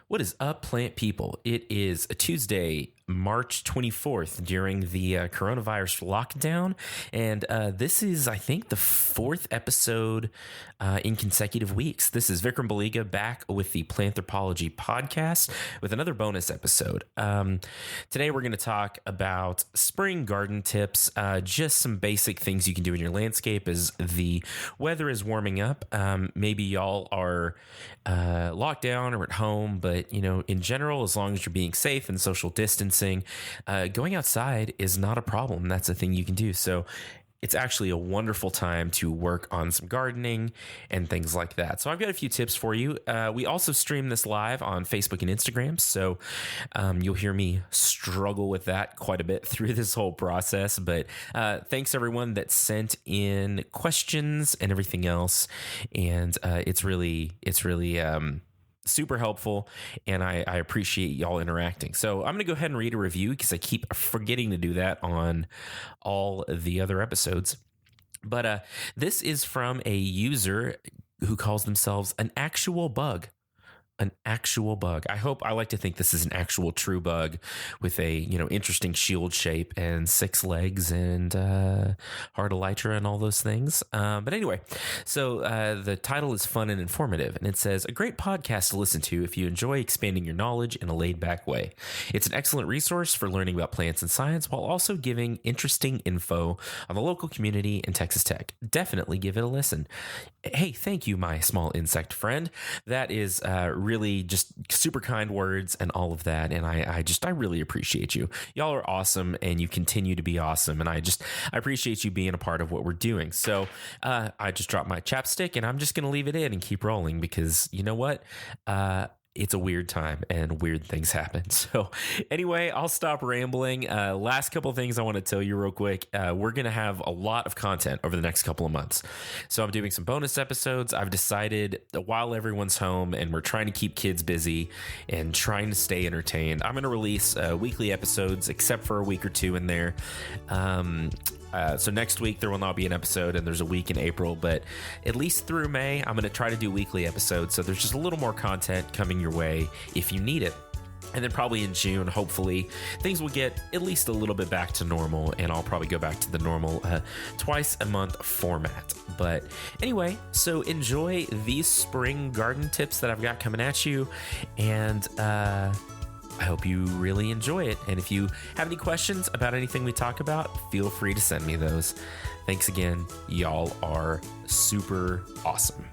What is up, plant people? It is a Tuesday, March 24th, during the coronavirus lockdown. And this is, I think, the fourth episode in consecutive weeks. This is Vikram Baliga back with the Planthropology podcast with another bonus episode. Today, we're going to talk about spring garden tips, just some basic things you can do in your landscape as the weather is warming up. Maybe y'all are locked down or at home, but in general, as long as you're being safe and social distancing, going outside is not a problem. That's a thing you can do. So it's actually a wonderful time to work on some gardening and things like that. So I've got a few tips for you. We also stream this live on Facebook and Instagram. So you'll hear me struggle with that quite a bit through this whole process. But thanks everyone that sent in questions and everything else. And it's really super helpful, and I appreciate y'all interacting. So I'm going to go ahead and read a review because I keep forgetting to do that on all the other episodes. But this is from a user who calls themselves an actual bug. An actual bug. I like to think this is an actual true bug with a interesting shield shape and 6 legs and heart elytra and all those things. But anyway, so the title is fun and informative, and it says, a great podcast to listen to if you enjoy expanding your knowledge in a laid-back way. It's an excellent resource for learning about plants and science while also giving interesting info on the local community and Texas Tech. Definitely give it a listen. Hey, thank you, my small insect friend. That is really just super kind words and all of that. And I really appreciate you. Y'all are awesome, and you continue to be awesome. And I appreciate you being a part of what we're doing. So I just dropped my chapstick, and I'm just going to leave it in and keep rolling because you know what? It's a weird time and weird things happen. So anyway, I'll stop rambling. Last couple of things I want to tell you real quick. We're going to have a lot of content over the next couple of months. So I'm doing some bonus episodes. I've decided that while everyone's home and we're trying to keep kids busy and trying to stay entertained, I'm going to release weekly episodes except for a week or two in there. So next week there will not be an episode, and there's a week in April, but at least through May, I'm going to try to do weekly episodes. So there's just a little more content coming your way if you need it. And then probably in June, hopefully, things will get at least a little bit back to normal, and I'll probably go back to the normal twice a month format. But anyway, so enjoy these spring garden tips that I've got coming at you, and I hope you really enjoy it. And if you have any questions about anything we talk about, feel free to send me those. Thanks again. Y'all are super awesome.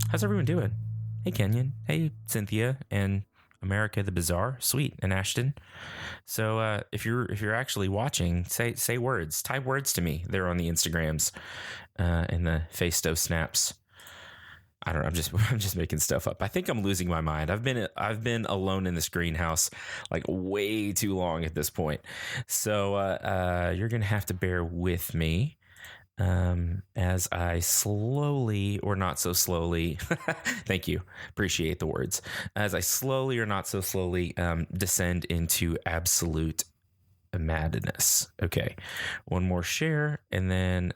How's everyone doing? Hey, Kenyon. Hey, Cynthia and America the Bizarre, Sweet, and Ashton. So if you're actually watching, say words, type words to me there on the Instagrams and the Facestove snaps. I don't know. I'm just making stuff up. I think I'm losing my mind. I've been alone in this greenhouse like way too long at this point. So you're gonna have to bear with me as I slowly, or not so slowly, thank you, appreciate the words, as I slowly or not so slowly descend into absolute madness. Okay, one more share, and then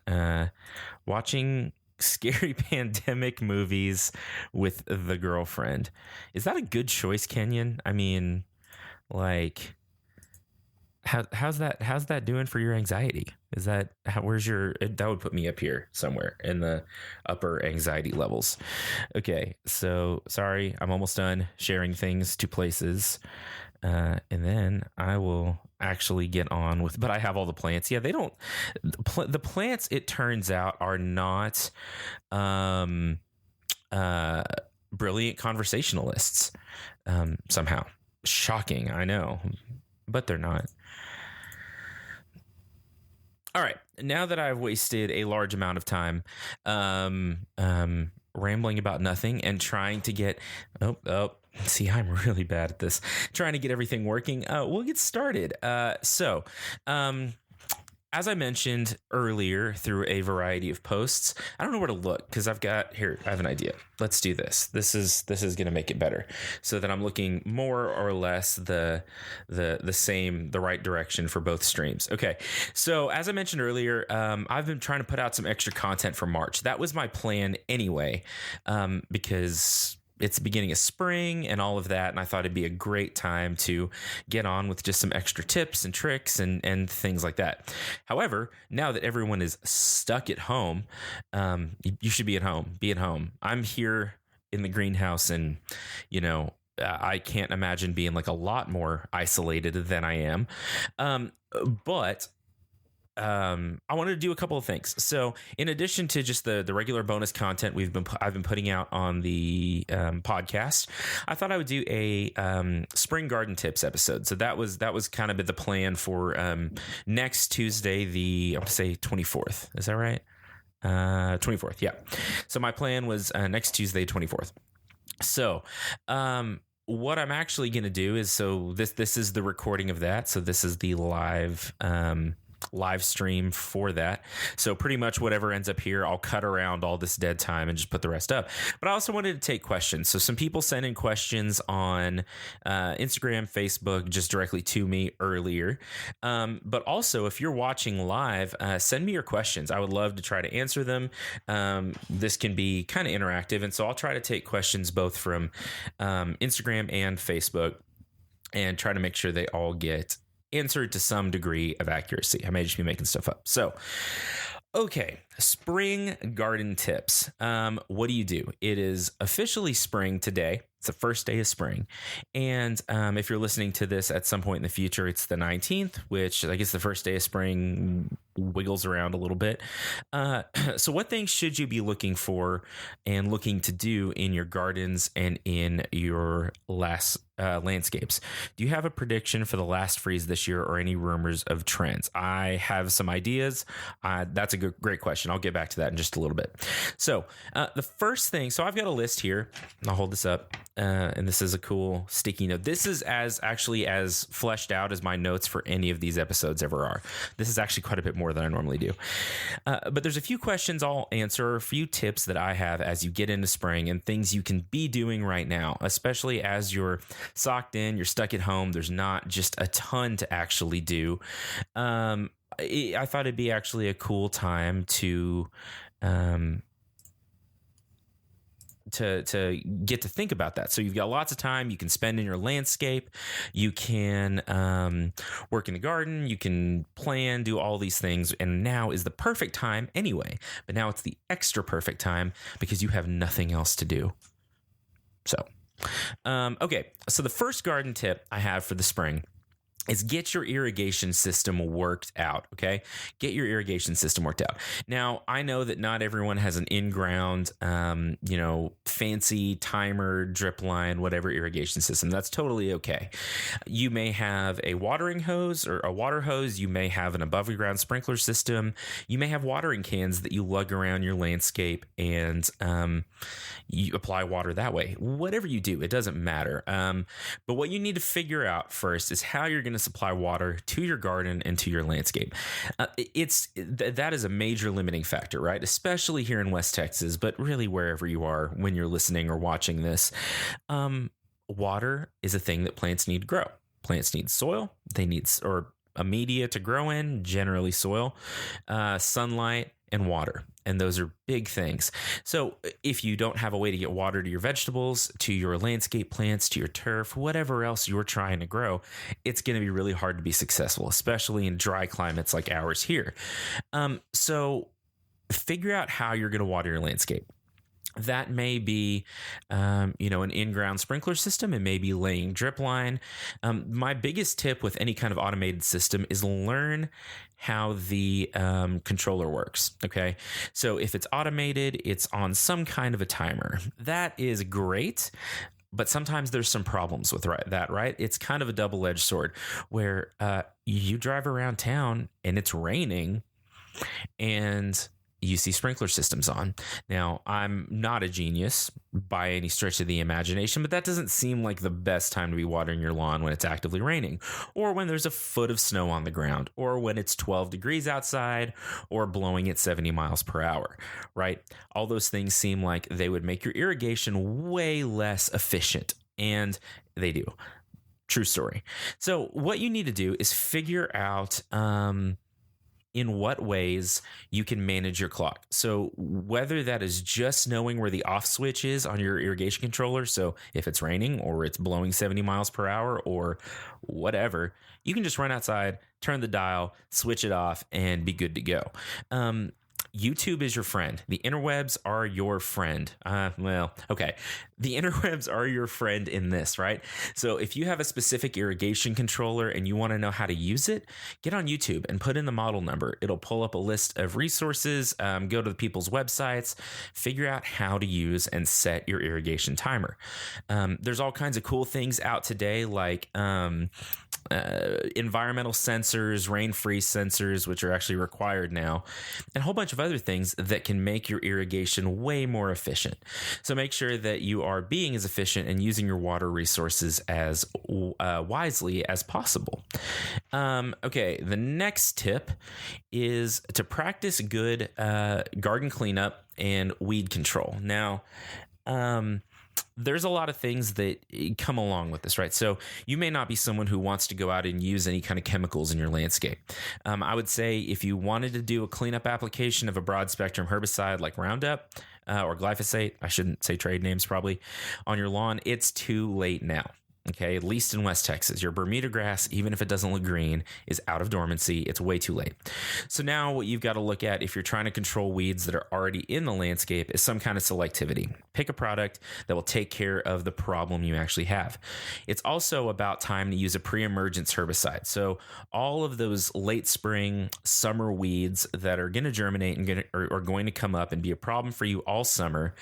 watching scary pandemic movies with the girlfriend. Is that a good choice, Kenyon? I mean, like, how's that doing for your anxiety? Is that that would put me up here somewhere in the upper anxiety levels. Okay, so sorry, I'm almost done sharing things to places, and then I will actually get on with. But I have all the plants. Yeah, the plants, it turns out, are not brilliant conversationalists. Somehow, shocking, I know, but they're not. All right, now that I've wasted a large amount of time rambling about nothing and trying to get see, I'm really bad at this, trying to get everything working, we'll get started. So as I mentioned earlier through a variety of posts, I don't know where to look because I have an idea. Let's do this. This is going to make it better so that I'm looking more or less the right direction for both streams. Okay. So as I mentioned earlier, I've been trying to put out some extra content for March. That was my plan anyway, because it's the beginning of spring and all of that. And I thought it'd be a great time to get on with just some extra tips and tricks and things like that. However, now that everyone is stuck at home, you should be at home. Be at home. I'm here in the greenhouse and, I can't imagine being like a lot more isolated than I am. But I wanted to do a couple of things. So in addition to just the regular bonus content I've been putting out on the podcast, I thought I would do a spring garden tips episode. So that was kind of the plan for next Tuesday, I'm going to say 24th. Is that right? 24th. Yeah. So my plan was next Tuesday, 24th. So, what I'm actually going to do is, this is the recording of that. So this is the live stream for that. So pretty much whatever ends up here, I'll cut around all this dead time and just put the rest up. But I also wanted to take questions. So some people sent in questions on Instagram, Facebook, just directly to me earlier. But also, if you're watching live, send me your questions. I would love to try to answer them. This can be kind of interactive. And so I'll try to take questions both from Instagram and Facebook and try to make sure they all get answered to some degree of accuracy. I may just be making stuff up. So, okay, spring garden tips. What do you do? It is officially spring today. It's the first day of spring. And if you're listening to this at some point in the future, it's the 19th, which I guess the first day of spring wiggles around a little bit. So what things should you be looking for and looking to do in your gardens and in your landscapes? Do you have a prediction for the last freeze this year or any rumors of trends? I have some ideas. That's a great question. I'll get back to that in just a little bit. So the first thing, so I've got a list here. I'll hold this up. And this is a cool sticky note. This is as fleshed out as my notes for any of these episodes ever are. This is actually quite a bit more than I normally do. But there's a few questions I'll answer, a few tips that I have as you get into spring and things you can be doing right now, especially as you're socked in, you're stuck at home. There's not just a ton to actually do. I thought it'd be actually a cool time to get to think about that. So you've got lots of time you can spend in your landscape. You can work in the garden. You can plan, do all these things. And now is the perfect time anyway. But now it's the extra perfect time because you have nothing else to do. So, okay. So the first garden tip I have for the spring is get your irrigation system worked out, okay? Get your irrigation system worked out. Now, I know that not everyone has an in-ground, fancy timer, drip line, whatever irrigation system. That's totally okay. You may have a watering hose or a water hose. You may have an above-ground sprinkler system. You may have watering cans that you lug around your landscape and you apply water that way. Whatever you do, it doesn't matter. But what you need to figure out first is how you're going to supply water to your garden and to your landscape. That is a major limiting factor, right? Especially here in West Texas, but really wherever you are when you're listening or watching this. Water is a thing that plants need to grow. Plants need soil. They need a media to grow in, generally soil, sunlight, and water. And those are big things. So if you don't have a way to get water to your vegetables, to your landscape plants, to your turf, whatever else you're trying to grow, it's going to be really hard to be successful, especially in dry climates like ours here. So figure out how you're going to water your landscape. That may be, an in-ground sprinkler system. It may be laying drip line. My biggest tip with any kind of automated system is learn how the controller works. Okay. So if it's automated, it's on some kind of a timer. That is great. But sometimes there's some problems with that, right? It's kind of a double-edged sword where you drive around town and it's raining and you see sprinkler systems on. Now, I'm not a genius by any stretch of the imagination, but that doesn't seem like the best time to be watering your lawn when it's actively raining, or when there's a foot of snow on the ground, or when it's 12 degrees outside, or blowing at 70 miles per hour, right? All those things seem like they would make your irrigation way less efficient, and they do. True story. So what you need to do is figure out in what ways you can manage your clock. So whether that is just knowing where the off switch is on your irrigation controller, so if it's raining or it's blowing 70 miles per hour or whatever, you can just run outside, turn the dial, switch it off, and be good to go. YouTube is your friend. The interwebs are your friend. The interwebs are your friend in this, right? So if you have a specific irrigation controller and you want to know how to use it, get on YouTube and put in the model number. It'll pull up a list of resources, go to the people's websites, figure out how to use and set your irrigation timer. There's all kinds of cool things out today, like environmental sensors, rain-free sensors, which are actually required now, and a whole bunch of other things that can make your irrigation way more efficient. So make sure that you are being as efficient and using your water resources as wisely as possible. Okay, the next tip is to practice good garden cleanup and weed control. Now, there's a lot of things that come along with this, right? So you may not be someone who wants to go out and use any kind of chemicals in your landscape. I would say if you wanted to do a cleanup application of a broad spectrum herbicide like Roundup or glyphosate, I shouldn't say trade names probably, on your lawn, it's too late now. Okay, at least in West Texas, your Bermuda grass, even if it doesn't look green, is out of dormancy. It's way too late. So now what you've got to look at if you're trying to control weeds that are already in the landscape is some kind of selectivity. Pick a product that will take care of the problem you actually have. It's also about time to use a pre-emergence herbicide. So all of those late spring, summer weeds that are going to germinate and are going to come up and be a problem for you all summer,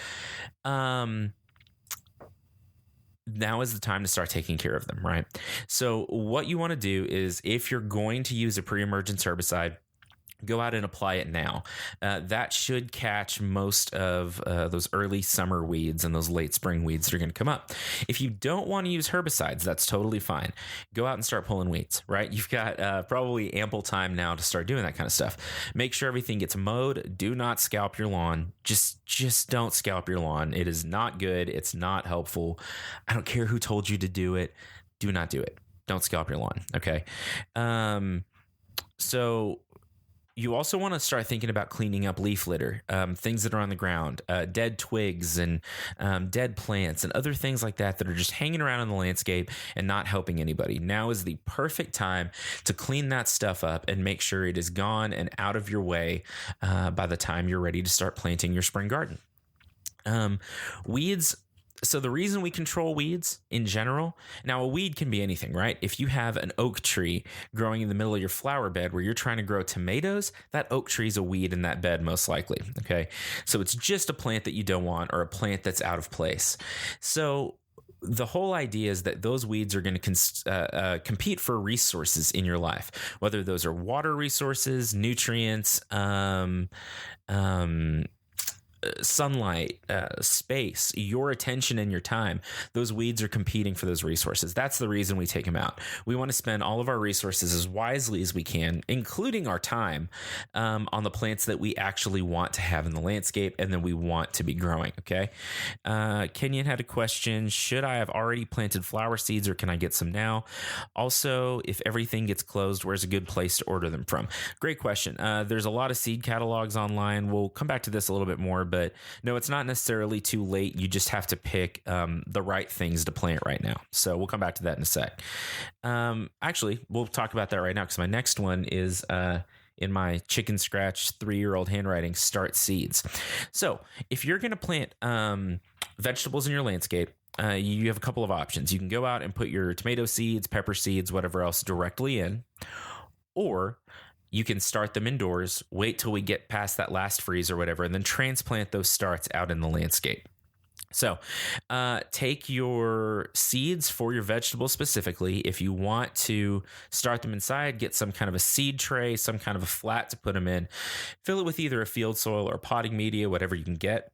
now is the time to start taking care of them, right? So what you want to do is if you're going to use a pre-emergence herbicide, go out and apply it now. That should catch most of those early summer weeds and those late spring weeds that are going to come up. If you don't want to use herbicides, that's totally fine. Go out and start pulling weeds, right? You've got probably ample time now to start doing that kind of stuff. Make sure everything gets mowed. Do not scalp your lawn. Just don't scalp your lawn. It is not good. It's not helpful. I don't care who told you to do it. Do not do it. Don't scalp your lawn, okay? So you also want to start thinking about cleaning up leaf litter, things that are on the ground, dead twigs and dead plants and other things like that that are just hanging around in the landscape and not helping anybody. Now is the perfect time to clean that stuff up and make sure it is gone and out of your way by the time you're ready to start planting your spring garden. Weeds. So the reason we control weeds in general, now a weed can be anything, right? If you have an oak tree growing in the middle of your flower bed where you're trying to grow tomatoes, that oak tree is a weed in that bed most likely, okay? So it's just a plant that you don't want or a plant that's out of place. So the whole idea is that those weeds are going to compete for resources in your life, whether those are water resources, nutrients, sunlight, space, your attention and your time. Those weeds are competing for those resources. That's the reason we take them out. We want to spend all of our resources as wisely as we can, including our time, on the plants that we actually want to have in the landscape and then we want to be growing, okay? Kenyon had a question. Should I have already planted flower seeds or can I get some now? Also, if everything gets closed, where's a good place to order them from? Great question. There's a lot of seed catalogs online. We'll come back to this a little bit more, but no, it's not necessarily too late. You just have to pick the right things to plant right now. So we'll come back to that in a sec. Actually, we'll talk about that right now because my next one is in my chicken scratch 3-year-old handwriting, start seeds. So if you're going to plant vegetables in your landscape, you have a couple of options. You can go out and put your tomato seeds, pepper seeds, whatever else directly in, or you can start them indoors, wait till we get past that last freeze or whatever, and then transplant those starts out in the landscape. So take your seeds for your vegetables specifically. If you want to start them inside, get some kind of a seed tray, some kind of a flat to put them in. Fill it with either a field soil or potting media, whatever you can get.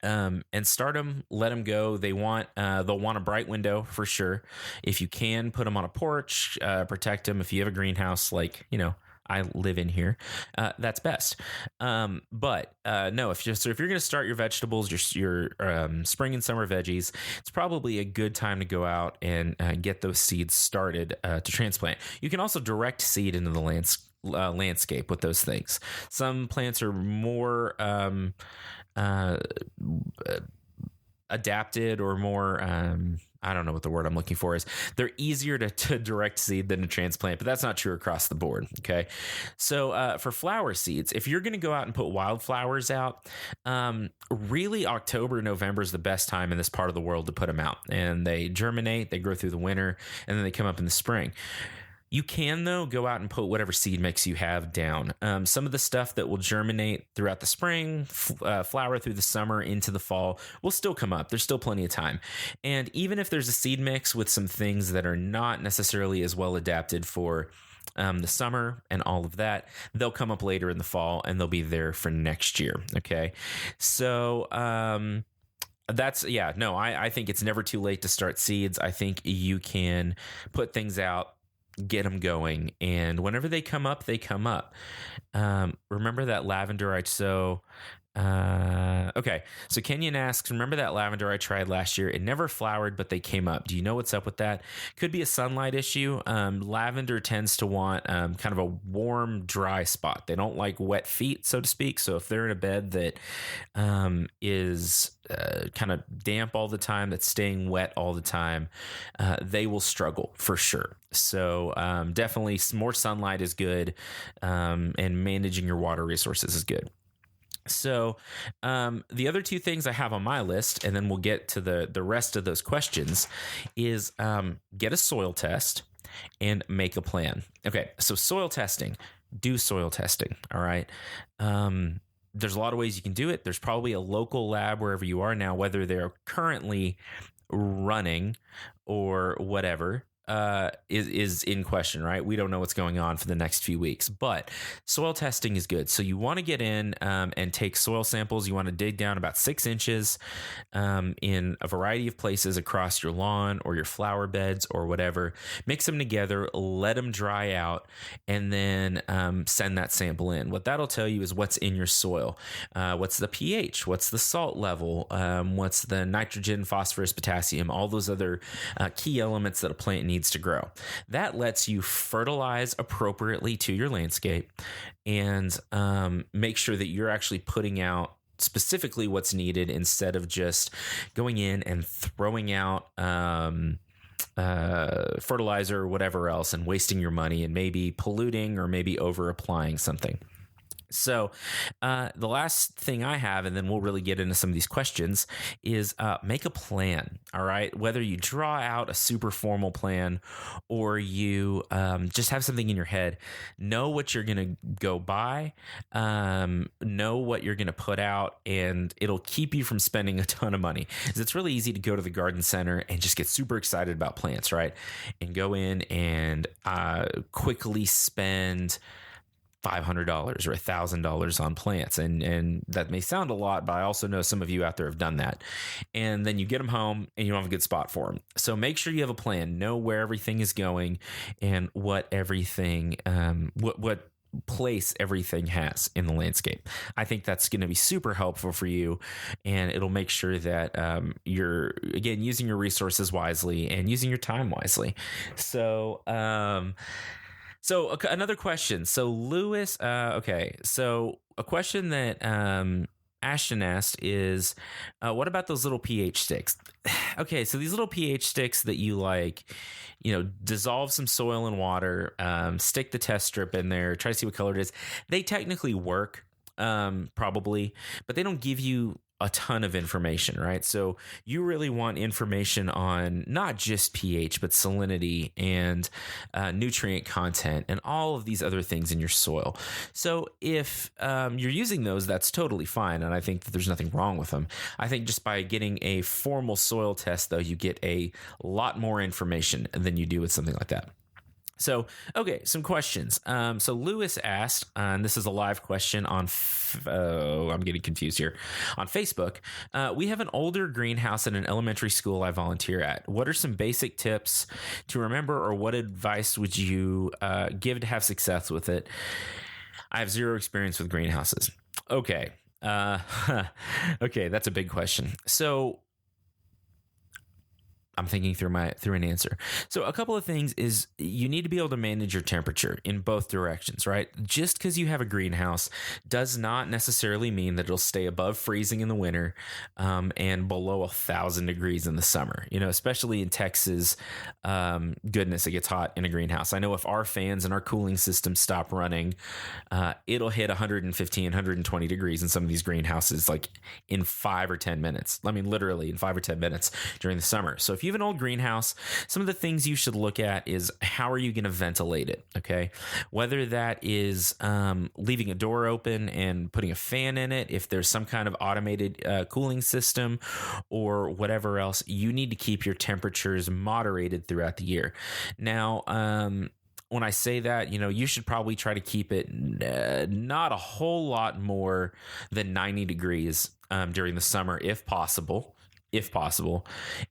And start them, let them go. They'll want a bright window for sure. If you can, put them on a porch, protect them. If you have a greenhouse, like, I live in here, that's best. But no, if you're going to start your vegetables, your spring and summer veggies, it's probably a good time to go out and get those seeds started to transplant. You can also direct seed into the landscape with those things. Some plants are more adapted or more I don't know what the word I'm looking for is. They're easier to direct seed than to transplant, but that's not true across the board. Okay. So for flower seeds, if you're going to go out and put wildflowers out, really October, November is the best time in this part of the world to put them out. And they germinate, they grow through the winter, and then they come up in the spring. You can, though, go out and put whatever seed mix you have down. Some of the stuff that will germinate throughout the spring, flower through the summer into the fall, will still come up. There's still plenty of time. And even if there's a seed mix with some things that are not necessarily as well adapted for the summer and all of that, they'll come up later in the fall and they'll be there for next year. Okay. So, I think it's never too late to start seeds. I think you can put things out, get them going, and whenever they come up, they come up. Remember that lavender I sow? Okay, so Kenyon asks, remember that lavender I tried last year? It never flowered, but they came up. Do you know what's up with that? Could be a sunlight issue. Lavender tends to want kind of a warm, dry spot. They don't like wet feet, so to speak. So if they're in a bed that is kind of damp all the time, that's staying wet all the time, they will struggle for sure. So definitely more sunlight is good, and managing your water resources is good. So the other two things I have on my list, and then we'll get to the rest of those questions, is get a soil test and make a plan. Okay, so soil testing. Do soil testing, all right? There's a lot of ways you can do it. There's probably a local lab wherever you are now, whether they're currently running or whatever. Is in question, right? We don't know what's going on for the next few weeks, but soil testing is good. So you want to get in and take soil samples. You want to dig down about 6 inches in a variety of places across your lawn or your flower beds or whatever. Mix them together, let them dry out, and then send that sample in. What that'll tell you is what's in your soil. What's the pH? What's the salt level? What's the nitrogen, phosphorus, potassium, all those other key elements that a plant needs to grow. That lets you fertilize appropriately to your landscape and make sure that you're actually putting out specifically what's needed instead of just going in and throwing out fertilizer or whatever else and wasting your money and maybe polluting or maybe over applying something. So the last thing I have, and then we'll really get into some of these questions, is make a plan, all right? Whether you draw out a super formal plan or you just have something in your head, know what you're going to go buy, know what you're going to put out, and it'll keep you from spending a ton of money. Because it's really easy to go to the garden center and just get super excited about plants, right? And go in and quickly spend $500 or $1,000 on plants. And that may sound a lot, but I also know some of you out there have done that. And then you get them home and you don't have a good spot for them. So make sure you have a plan, know where everything is going and what everything, what place everything has in the landscape. I think that's going to be super helpful for you, and it'll make sure that you're, again, using your resources wisely and using your time wisely. So, another question. So Lewis, okay. So a question that Ashton asked is, what about those little pH sticks? Okay, so these little pH sticks that you dissolve some soil and water, stick the test strip in there, try to see what color it is. They technically work, probably, but they don't give you a ton of information, right? So you really want information on not just pH, but salinity and nutrient content and all of these other things in your soil. So if you're using those, that's totally fine. And I think that there's nothing wrong with them. I think just by getting a formal soil test, though, you get a lot more information than you do with something like that. So, okay, some questions. So Lewis asked, and this is a live question on, I'm getting confused here, on Facebook. We have an older greenhouse at an elementary school I volunteer at. What are some basic tips to remember, or what advice would you give to have success with it? I have zero experience with greenhouses. Okay. Okay, that's a big question. So I'm thinking through an answer. So a couple of things is you need to be able to manage your temperature in both directions, right? Just because you have a greenhouse does not necessarily mean that it'll stay above freezing in the winter and below 1,000 degrees in the summer. You know, especially in Texas, goodness, it gets hot in a greenhouse. I know if our fans and our cooling systems stop running, it'll hit 115, 120 degrees in some of these greenhouses, like in 5 or 10 minutes. I mean, literally in 5 or 10 minutes during the summer. So if you have an old greenhouse, some of the things you should look at is how are you going to ventilate it, okay? Whether that is leaving a door open and putting a fan in it, if there's some kind of automated cooling system or whatever else, you need to keep your temperatures moderated throughout the year. Now, when I say that, you know, you should probably try to keep it not a whole lot more than 90 degrees during the summer, if possible,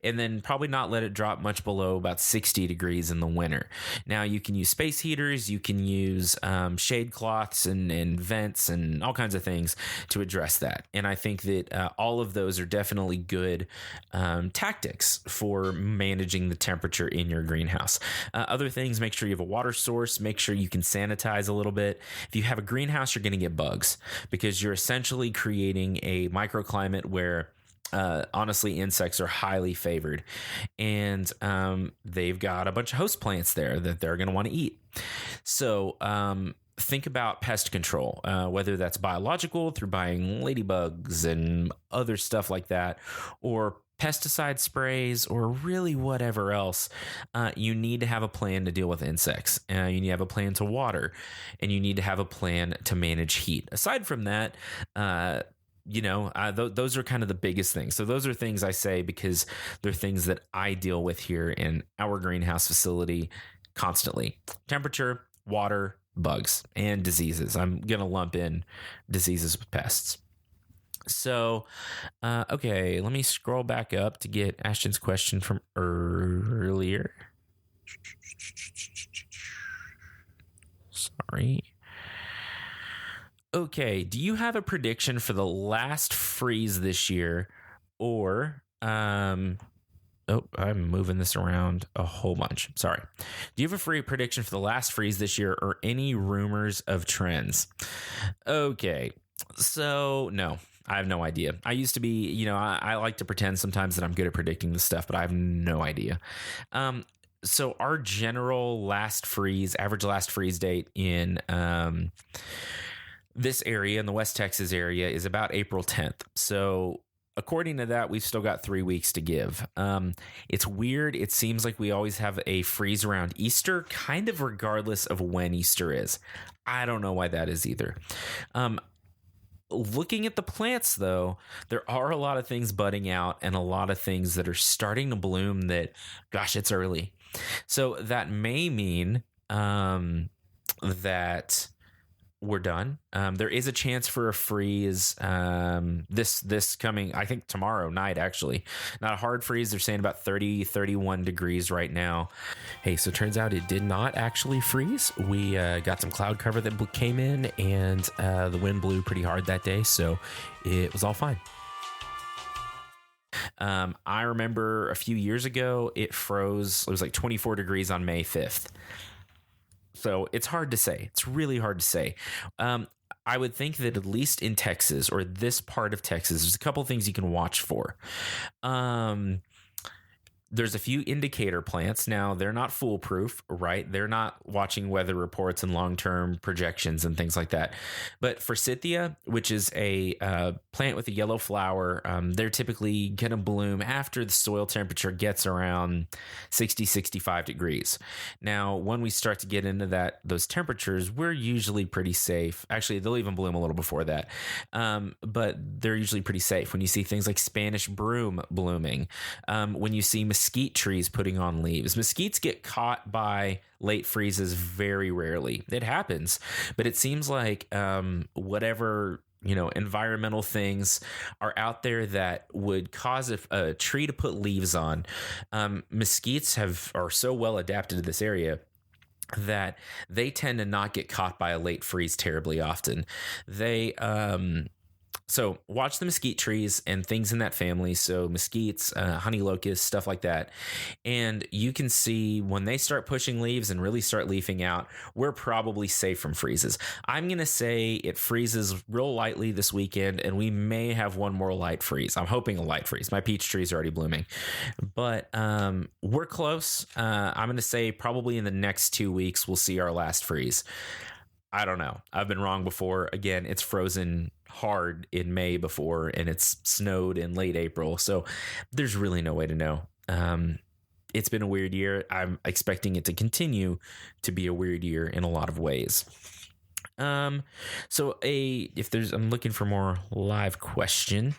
and then probably not let it drop much below about 60 degrees in the winter. Now, you can use space heaters, you can use shade cloths and vents and all kinds of things to address that. And I think that all of those are definitely good tactics for managing the temperature in your greenhouse. Other things, make sure you have a water source, make sure you can sanitize a little bit. If you have a greenhouse, you're going to get bugs because you're essentially creating a microclimate where honestly, insects are highly favored, and they've got a bunch of host plants there that they're going to want to eat. So think about pest control, whether that's biological through buying ladybugs and other stuff like that, or pesticide sprays, or really whatever else. You need to have a plan to deal with insects. You need to have a plan to water, and you need to have a plan to manage heat. Aside from that, those are kind of the biggest things. So those are things I say because they're things that I deal with here in our greenhouse facility constantly. Temperature, water, bugs, and diseases. I'm going to lump in diseases with pests. So, okay, let me scroll back up to get Ashton's question from earlier. Sorry. Okay, do you have a prediction for the last freeze this year, or I'm moving this around a whole bunch. Sorry. Do you have a free prediction for the last freeze this year, or any rumors of trends? Okay, so no, I have no idea. I used to be, I like to pretend sometimes that I'm good at predicting this stuff, but I have no idea. So our general average last freeze date in this area, in the West Texas area, is about April 10th. So according to that, we've still got 3 weeks to give. It's weird. It seems like we always have a freeze around Easter, kind of regardless of when Easter is. I don't know why that is either. Looking at the plants, though, there are a lot of things budding out and a lot of things that are starting to bloom that, gosh, it's early. So that may mean that we're done. There is a chance for a freeze this coming, I think tomorrow night, actually. Not a hard freeze. They're saying about 30, 31 degrees right now. Hey, so it turns out it did not actually freeze. We got some cloud cover that came in, and the wind blew pretty hard that day, so it was all fine. I remember a few years ago, it froze. It was like 24 degrees on May 5th. So it's hard to say. It's really hard to say. I would think that at least in Texas, or this part of Texas, there's a couple of things you can watch for. there's a few indicator plants. Now, they're not foolproof, right? They're not watching weather reports and long-term projections and things like that. But forsythia, which is a plant with a yellow flower, they're typically going to bloom after the soil temperature gets around 60, 65 degrees. Now, when we start to get into those temperatures, we're usually pretty safe. Actually, they'll even bloom a little before that. But they're usually pretty safe. When you see things like Spanish broom blooming, when you see mesquite trees putting on leaves. Mesquites get caught by late freezes very rarely. It happens, but it seems like whatever environmental things are out there that would cause a tree to put leaves on. Mesquites are so well adapted to this area that they tend to not get caught by a late freeze terribly often. So watch the mesquite trees and things in that family. So mesquites, honey locusts, stuff like that. And you can see when they start pushing leaves and really start leafing out, we're probably safe from freezes. I'm going to say it freezes real lightly this weekend, and we may have one more light freeze. I'm hoping a light freeze. My peach trees are already blooming. But we're close. I'm going to say probably in the next 2 weeks, we'll see our last freeze. I don't know. I've been wrong before. Again, it's frozen hard in May before, and it's snowed in late April. So there's really no way to know. It's been a weird year. I'm expecting it to continue to be a weird year in a lot of ways. I'm looking for more live question.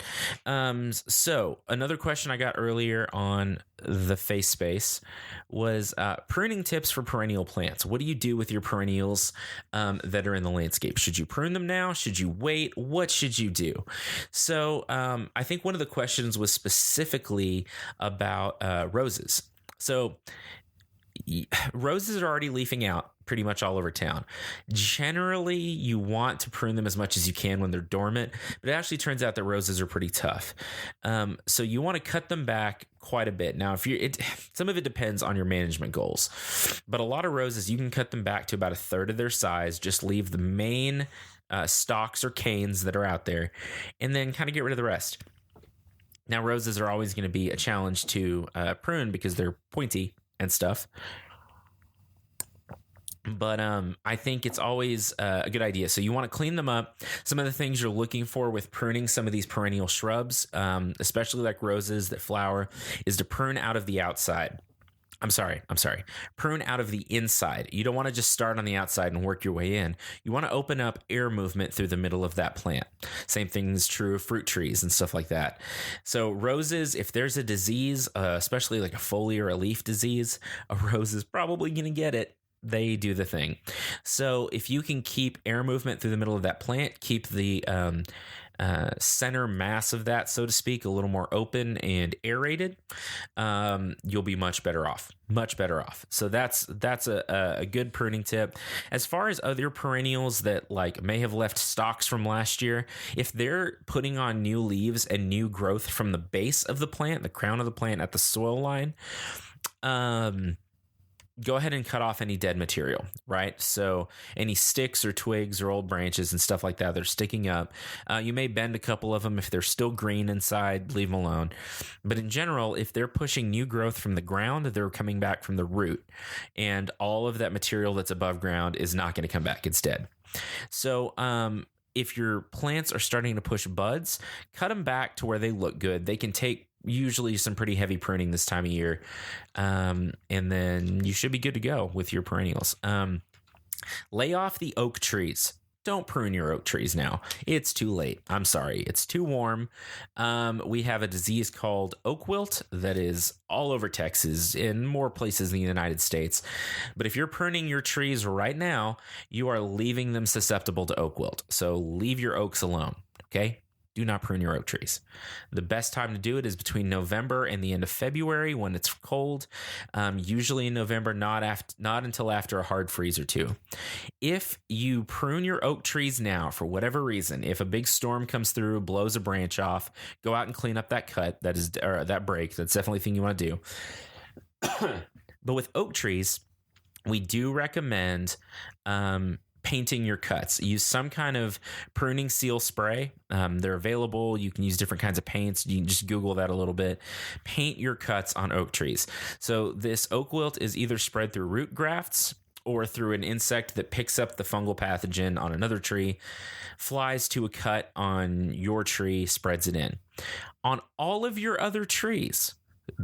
So another question I got earlier on the face space was pruning tips for perennial plants. What do you do with your perennials that are in the landscape? Should you prune them now? Should you wait? What should you do? So I think one of the questions was specifically about roses. So roses are already leafing out pretty much all over town. Generally, you want to prune them as much as you can when they're dormant, but it actually turns out that roses are pretty tough. So you want to cut them back quite a bit. Now, some of it depends on your management goals, but a lot of roses, you can cut them back to about a third of their size. Just leave the main stalks or canes that are out there, and then kind of get rid of the rest. Now, roses are always going to be a challenge to prune because they're pointy and stuff. But I think it's always a good idea. So you want to clean them up. Some of the things you're looking for with pruning some of these perennial shrubs, especially like roses that flower, is to prune out of the outside. I'm sorry. Prune out of the inside. You don't want to just start on the outside and work your way in. You want to open up air movement through the middle of that plant. Same thing is true of fruit trees and stuff like that. So roses, if there's a disease, especially like a foliar or a leaf disease, a rose is probably going to get it. They do the thing. So if you can keep air movement through the middle of that plant, keep the center mass of that, so to speak, a little more open and aerated, you'll be much better off. So that's a good pruning tip. As far as other perennials that like may have left stalks from last year, if they're putting on new leaves and new growth from the base of the plant, the crown of the plant at the soil line, go ahead and cut off any dead material, right? So any sticks or twigs or old branches and stuff like that that are sticking up, you may bend a couple of them. If they're still green inside, leave them alone. But in general, if they're pushing new growth from the ground, they're coming back from the root. And all of that material that's above ground is not going to come back. It's dead. So if your plants are starting to push buds, cut them back to where they look good. They can take usually some pretty heavy pruning this time of year. And then you should be good to go with your perennials. Lay off the oak trees. Don't prune your oak trees now. It's too late. I'm sorry. It's too warm. We have a disease called oak wilt that is all over Texas and more places in the United States. But if you're pruning your trees right now, you are leaving them susceptible to oak wilt. So leave your oaks alone. Okay? Do not prune your oak trees. The best time to do it is between November and the end of February when it's cold. Usually in November, not until after a hard freeze or two. If you prune your oak trees now for whatever reason, if a big storm comes through, blows a branch off, go out and clean up that cut, that break. That's definitely a thing you want to do. But with oak trees, we do recommend painting your cuts. Use some kind of pruning seal spray. They're available. You can use different kinds of paints. You can just Google that a little bit. Paint your cuts on oak trees. So this oak wilt is either spread through root grafts or through an insect that picks up the fungal pathogen on another tree, flies to a cut on your tree, spreads it in. On all of your other trees,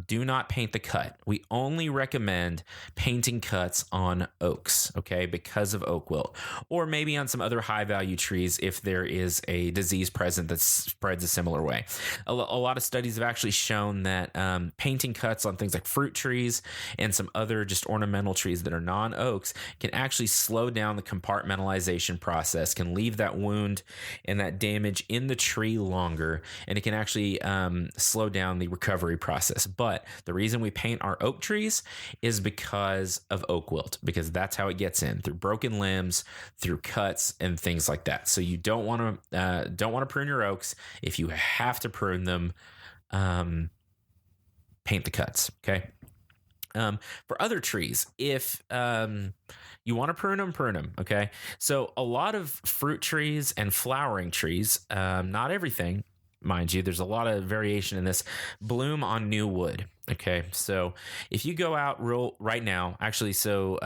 do not paint the cut. We only recommend painting cuts on oaks, okay, because of oak wilt, or maybe on some other high value trees if there is a disease present that spreads a similar way. A lot of studies have actually shown that painting cuts on things like fruit trees and some other just ornamental trees that are non-oaks can actually slow down the compartmentalization process, can leave that wound and that damage in the tree longer, and it can actually slow down the recovery process. But the reason we paint our oak trees is because of oak wilt, because that's how it gets in, through broken limbs, through cuts, and things like that. So you don't want to prune your oaks. If you have to prune them, paint the cuts. Okay. For other trees, if you want to prune them. Okay. So a lot of fruit trees and flowering trees, not everything, mind you, there's a lot of variation in this, bloom on new wood. Okay. So if you go out right now, actually, so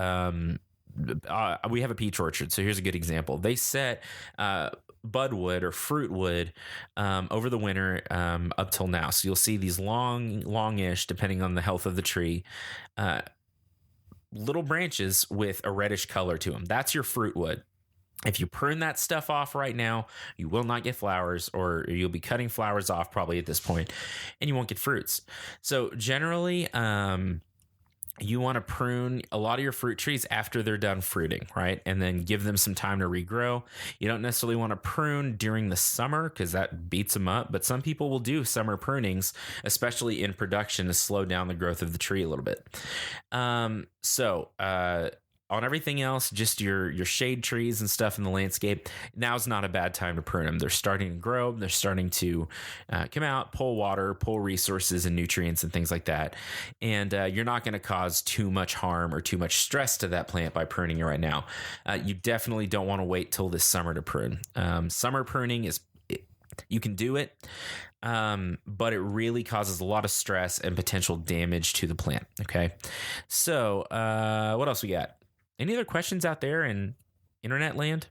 we have a peach orchard. So here's a good example. They set budwood or fruit wood over the winter up till now. So you'll see these longish, depending on the health of the tree, little branches with a reddish color to them. That's your fruit wood. If you prune that stuff off right now, you will not get flowers, or you'll be cutting flowers off probably at this point, and you won't get fruits. So generally, you want to prune a lot of your fruit trees after they're done fruiting, right? And then give them some time to regrow. You don't necessarily want to prune during the summer because that beats them up, but some people will do summer prunings, especially in production, to slow down the growth of the tree a little bit. On everything else, just your shade trees and stuff in the landscape, now's not a bad time to prune them. They're starting to grow. They're starting to come out, pull water, pull resources and nutrients and things like that. And you're not going to cause too much harm or too much stress to that plant by pruning it right now. You definitely don't want to wait till this summer to prune. Summer pruning you can do it, but it really causes a lot of stress and potential damage to the plant. Okay. So what else we got? Any other questions out there in internet land?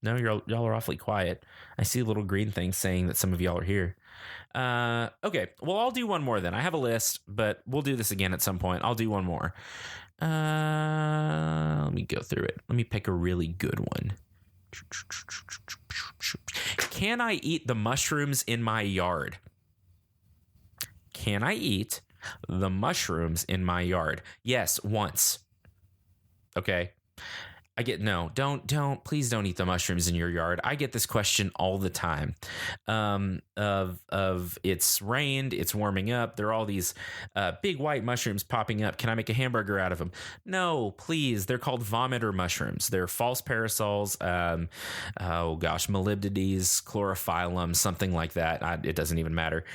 No, y'all are awfully quiet. I see a little green thing saying that some of y'all are here. Okay, well, I'll do one more then. I have a list, but we'll do this again at some point. I'll do one more. Let me go through it. Let me pick a really good one. Can I eat the mushrooms in my yard? Can I eat the mushrooms in my yard? Yes, once. Okay. Please don't eat the mushrooms in your yard. I get this question all the time. Of it's rained, it's warming up. There are all these big white mushrooms popping up. Can I make a hamburger out of them? No, please. They're called vomiter mushrooms. They're false parasols. Molybdenum, chlorophyllum, something like that. It doesn't even matter.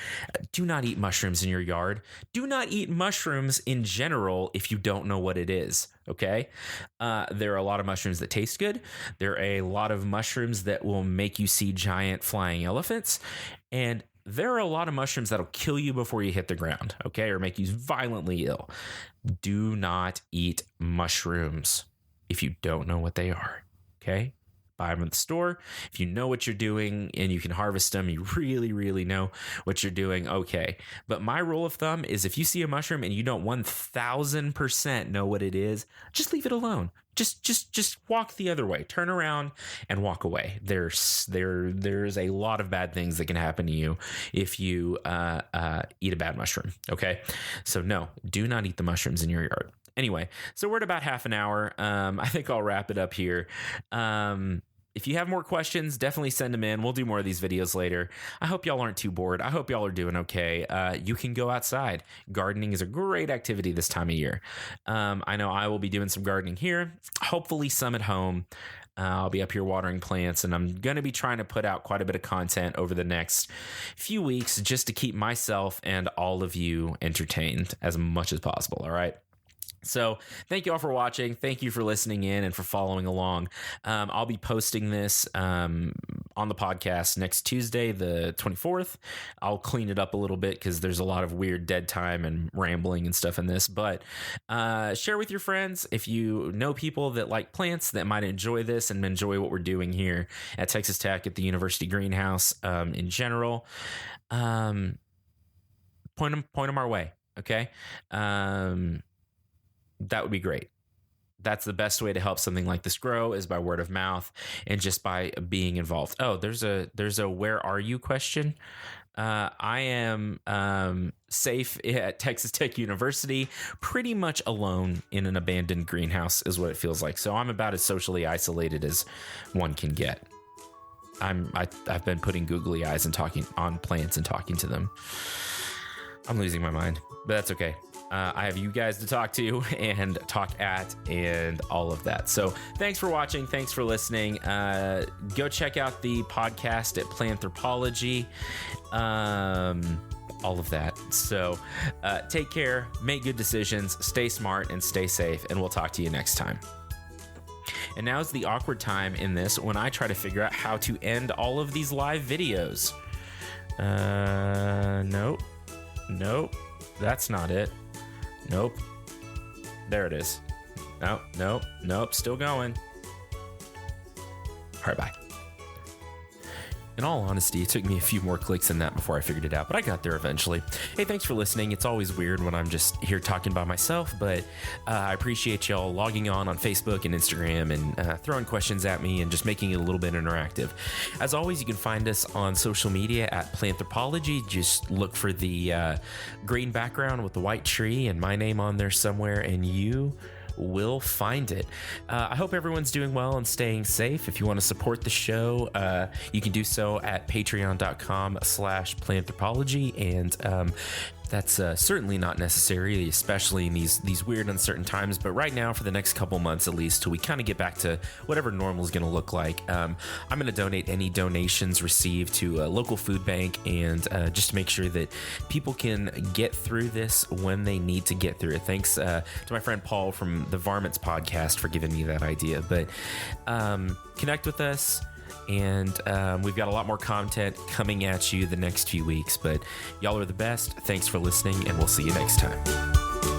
Do not eat mushrooms in your yard. Do not eat mushrooms in general if you don't know what it is. Okay. There are a lot of mushrooms that taste good. There are a lot of mushrooms that will make you see giant flying elephants. And there are a lot of mushrooms that'll kill you before you hit the ground. Okay. Or make you violently ill. Do not eat mushrooms if you don't know what they are. Okay. Buy them at the store. If you know what you're doing and you can harvest them, you really, really know what you're doing. Okay. But my rule of thumb is if you see a mushroom and you don't 1000% know what it is, just leave it alone. Just walk the other way. Turn around and walk away. There's a lot of bad things that can happen to you if you eat a bad mushroom. Okay. So no, do not eat the mushrooms in your yard. Anyway, so we're at about half an hour. I think I'll wrap it up here. If you have more questions, definitely send them in. We'll do more of these videos later. I hope y'all aren't too bored. I hope y'all are doing okay. You can go outside. Gardening is a great activity this time of year. I know I will be doing some gardening here, hopefully some at home. I'll be up here watering plants, and I'm going to be trying to put out quite a bit of content over the next few weeks just to keep myself and all of you entertained as much as possible. All right. So thank you all for watching. Thank you for listening in and for following along. I'll be posting this on the podcast next Tuesday, the 24th. I'll clean it up a little bit because there's a lot of weird dead time and rambling and stuff in this. But share with your friends if you know people that like plants that might enjoy this and enjoy what we're doing here at Texas Tech at the University Greenhouse in general. Point them our way, okay? That would be great. That's the best way to help something like this grow is by word of mouth and just by being involved. Oh, there's a where are you question. I am safe at Texas Tech University, pretty much alone in an abandoned greenhouse is what it feels like. So I'm about as socially isolated as one can get. I've been putting googly eyes and talking on plants and talking to them. I'm losing my mind, but that's okay. I have you guys to talk to and talk at and all of that. So thanks for watching. Thanks for listening. Go check out the podcast at Planthropology. All of that. So take care, make good decisions, stay smart, and stay safe. And we'll talk to you next time. And now's the awkward time in this when I try to figure out how to end all of these live videos. Nope. That's not it. Nope. There it is. Nope. Still going. All right, bye. In all honesty, it took me a few more clicks than that before I figured it out, but I got there eventually. Hey, thanks for listening. It's always weird when I'm just here talking by myself, but I appreciate y'all logging on Facebook and Instagram and throwing questions at me and just making it a little bit interactive. As always, you can find us on social media at Planthropology. Just look for the green background with the white tree and my name on there somewhere, and you will find it. I hope everyone's doing well and staying safe. If you want to support the show, you can do so at patreon.com/planthropology. And that's certainly not necessary, especially in these weird, uncertain times. But right now, for the next couple months at least, till we kind of get back to whatever normal is going to look like, I'm going to donate any donations received to a local food bank, and just to make sure that people can get through this when they need to get through it. Thanks to my friend Paul from the Varmints podcast for giving me that idea. But connect with us. And we've got a lot more content coming at you the next few weeks. But y'all are the best. Thanks for listening, and we'll see you next time.